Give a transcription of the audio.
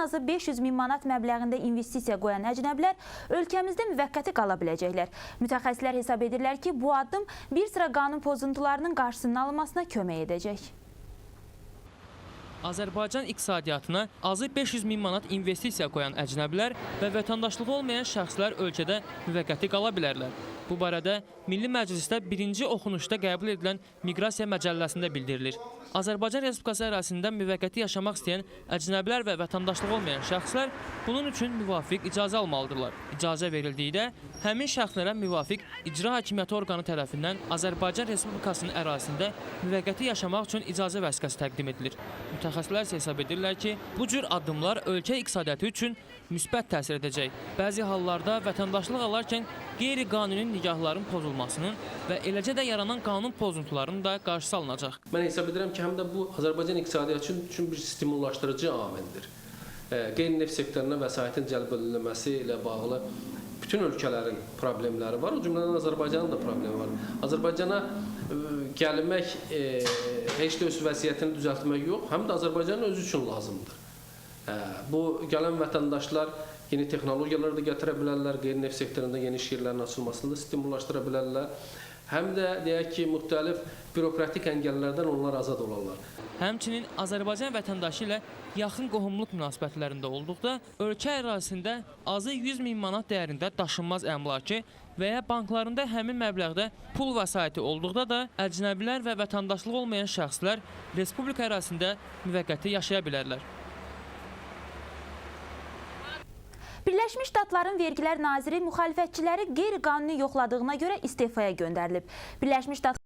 azı 500 min manat məbləğində investisiya qoyan əcnəbilər ölkəmizdə müvəqqəti qala biləcəklər. Mütəxəssislər hesab edirlər ki, bu addım bir sıra qanun pozuntularının qarşısının alınmasına kömək edəcək. Azərbaycan iqtisadiyyatına azı 500 min manat investisiya qoyan əcnəbilər və vətəndaşlığı olmayan şəxslər ölkədə müvəqqəti qala bilərlər. Bu barədə Milli Məclisdə birinci oxunuşda qəbul edilən Miqrasiya Məcəlləsində bildirilir. Azərbaycan Respublikası ərazisində müvəqqəti yaşamaq istəyən əcnəbilər və vətəndaşlığı olmayan şəxslər bunun üçün müvafiq icazə almalıdırlar. İcazə verildikdə həmin şəxslərə müvafiq icra hakimiyyəti orqanı tərəfindən Azərbaycan Respublikasının ərazisində müvəqqəti yaşamaq üçün icazə vəsiqəsi təqdim edilir. Mütəxəssislər isə hesab edirlər ki, bu cür addımlar ölkə iqtisadiyyatı üçün müsbət təsir edəcək. Bəzi hallarda vətəndaşlıq alarkən qeyri-qanuni nigahların pozulmasının və eləcə də yaranan qanun pozuntularının da qarşısı alınacaq. Mən hesab edirəm ki, həm də bu Azərbaycan iqtisadiyyatı üçün bir stimullaşdırıcı amildir. Qeyri-neft sektoruna vəsaitin cəlb edilməsi ilə bağlı bütün ölkələrin problemləri var, o cümlədən Azərbaycanın da problemi var. Azərbaycana gəlmək, heç də öz vəziyyətini düzəltmək yox, həm də Azərbaycanın özü üçün lazımdır. Bu gələn vətəndaşlar yeni texnologiyaları da gətirə bilərlər, qeyri-neft sektorunda yeni iş yerlərinin açılmasını da stimullaşdıra bilərlər. Həm də deyək ki, müxtəlif bürokratik əngəllərdən onlar azad olarlar. Həmçinin Azərbaycan vətəndaşı ilə yaxın qohumluq münasibətlərində olduqda, ölkə ərazisində azı 100 min manat dəyərində daşınmaz əmlakı və ya banklarında həmin məbləğdə pul vəsaiti olduqda da əcnəbilər və vətəndaşlığı olmayan şəxslər respublika ərazisində müvəqqəti yaşaya bilərlər. Birləşmiş Ştatların Vergilər Naziri müxalifətçiləri qeyri-qanuni yoxladığına görə istefaya göndərilib. Birləşmiş Ştatlar